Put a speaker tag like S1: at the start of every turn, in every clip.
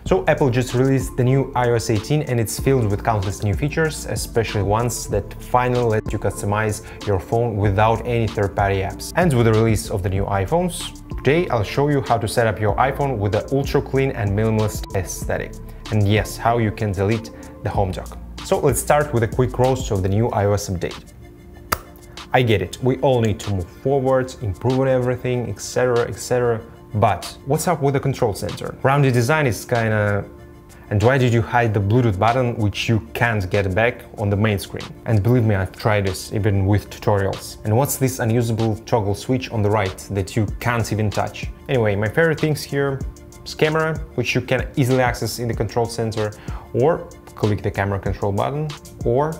S1: So Apple just released the new iOS 18 and it's filled with countless new features, especially ones that finally let you customize your phone without any third-party apps. And with the release of the new iPhones, today I'll show you how to set up your iPhone with the ultra clean and minimalist aesthetic. And yes, how you can delete the home dock. So let's start with a quick roast of the new iOS update. I get it, we all need to move forward, improve on everything, etc, etc. But what's up with the control center? Rounded design is kinda... And why did you hide the Bluetooth button, which you can't get back on the main screen? And believe me, I've tried this, even with tutorials. And what's this unusable toggle switch on the right that you can't even touch? Anyway, my favorite things here is camera, which you can easily access in the control center, or click the camera control button, or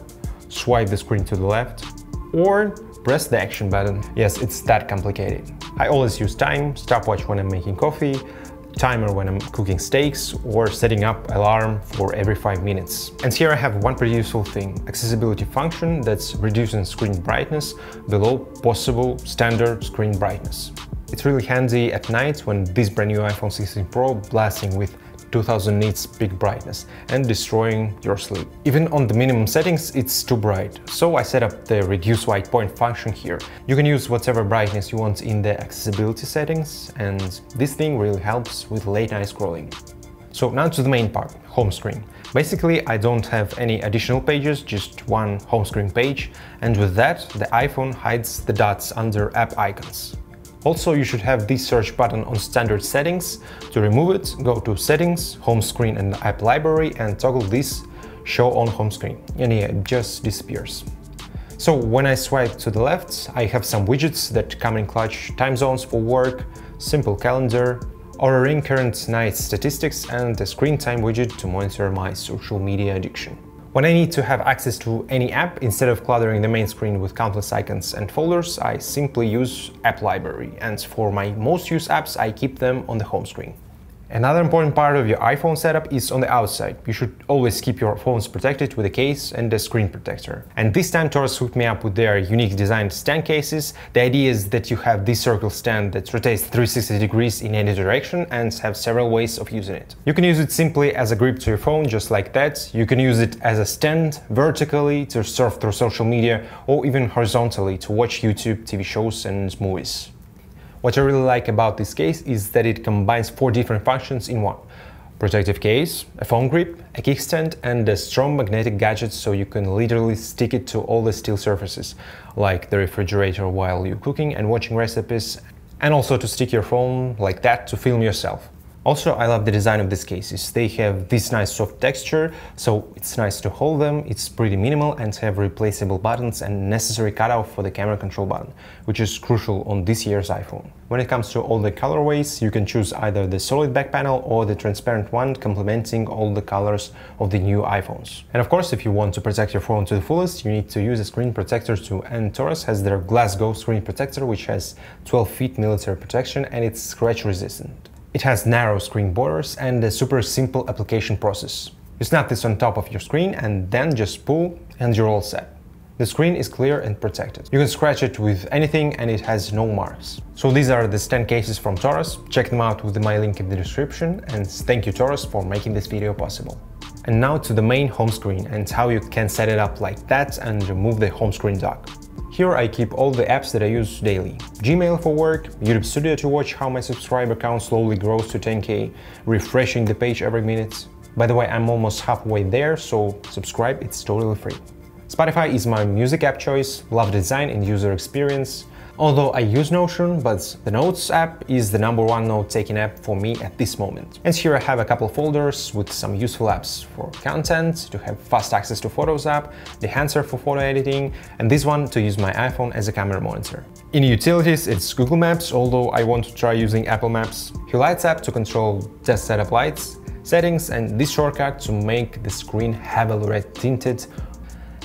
S1: swipe the screen to the left, or press the action button. Yes, it's that complicated. I always use time, stopwatch when I'm making coffee, timer when I'm cooking steaks, or setting up alarm for every 5 minutes. And here I have one pretty useful thing, accessibility function that's reducing screen brightness below possible standard screen brightness. It's really handy at night when this brand new iPhone 16 Pro blasting with 2000 nits peak brightness and destroying your sleep. Even on the minimum settings, it's too bright. So I set up the reduce white point function here. You can use whatever brightness you want in the accessibility settings, and this thing really helps with late night scrolling. So now to the main part, home screen. Basically, I don't have any additional pages, just one home screen page, and with that, the iPhone hides the dots under app icons. Also, you should have this search button on standard settings. To remove it, go to Settings, Home Screen and App Library and toggle this Show on Home Screen. And yeah, it just disappears. So when I swipe to the left, I have some widgets that come in clutch: time zones for work, simple calendar, ordering current night statistics, and a screen time widget to monitor my social media addiction. When I need to have access to any app, instead of cluttering the main screen with countless icons and folders, I simply use App Library, and for my most used apps, I keep them on the home screen. Another important part of your iPhone setup is on the outside. You should always keep your phones protected with a case and a screen protector. And this time Taurus hooked me up with their unique designed stand cases. The idea is that you have this circle stand that rotates 360 degrees in any direction and have several ways of using it. You can use it simply as a grip to your phone, just like that. You can use it as a stand vertically to surf through social media, or even horizontally to watch YouTube, TV shows and movies. What I really like about this case is that it combines 4 different functions in one. Protective case, a phone grip, a kickstand and a strong magnetic gadget, so you can literally stick it to all the steel surfaces, like the refrigerator while you're cooking and watching recipes, and also to stick your phone like that to film yourself. Also, I love the design of these cases. They have this nice soft texture, so it's nice to hold them, it's pretty minimal and have replaceable buttons and necessary cutout for the camera control button, which is crucial on this year's iPhone. When it comes to all the colorways, you can choose either the solid back panel or the transparent one, complementing all the colors of the new iPhones. And of course, if you want to protect your phone to the fullest, you need to use a screen protector too, and Taurus has their Glasgow screen protector, which has 12 feet military protection and it's scratch resistant. It has narrow screen borders and a super simple application process. You snap this on top of your screen and then just pull and you're all set. The screen is clear and protected. You can scratch it with anything and it has no marks. So these are the stand cases from Taurus. Check them out with my link in the description, and thank you Taurus for making this video possible. And now to the main home screen and how you can set it up like that and remove the home screen dock. Here I keep all the apps that I use daily. Gmail for work, YouTube Studio to watch how my subscriber count slowly grows to 10K, refreshing the page every minute. By the way, I'm almost halfway there, so subscribe, it's totally free. Spotify is my music app choice, love design and user experience. Although I use Notion, but the Notes app is the #1 note-taking app for me at this moment. And here I have a couple folders with some useful apps for content, to have fast access to Photos app, the Enhancer for photo editing, and this one to use my iPhone as a camera monitor. In utilities, it's Google Maps, although I want to try using Apple Maps, Hue Lights app to control test setup lights, settings, and this shortcut to make the screen heavily red tinted.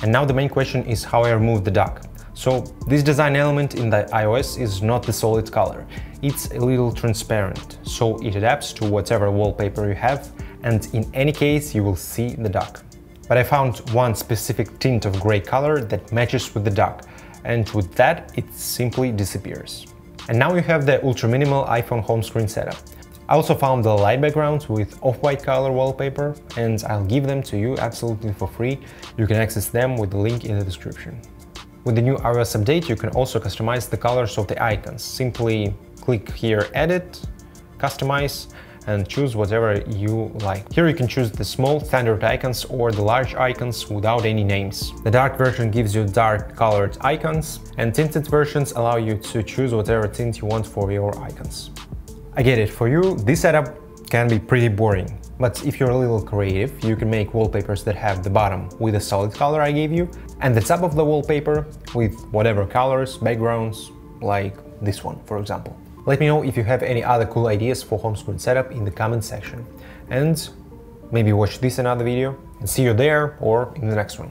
S1: And now the main question is how I remove the dock. So this design element in the iOS is not the solid color, it's a little transparent, so it adapts to whatever wallpaper you have, and in any case you will see the dock. But I found one specific tint of gray color that matches with the dock, and with that it simply disappears. And now you have the ultra minimal iPhone home screen setup. I also found the light backgrounds with off-white color wallpaper, and I'll give them to you absolutely for free. You can access them with the link in the description. With the new iOS update, you can also customize the colors of the icons. Simply click here, Edit, Customize, and choose whatever you like. Here you can choose the small standard icons or the large icons without any names. The dark version gives you dark colored icons, and tinted versions allow you to choose whatever tint you want for your icons. I get it, for you, this setup can be pretty boring. But if you're a little creative, you can make wallpapers that have the bottom with a solid color I gave you, and the top of the wallpaper with whatever colors, backgrounds, like this one, for example. Let me know if you have any other cool ideas for home screen setup in the comment section. And maybe watch this another video, and see you there or in the next one.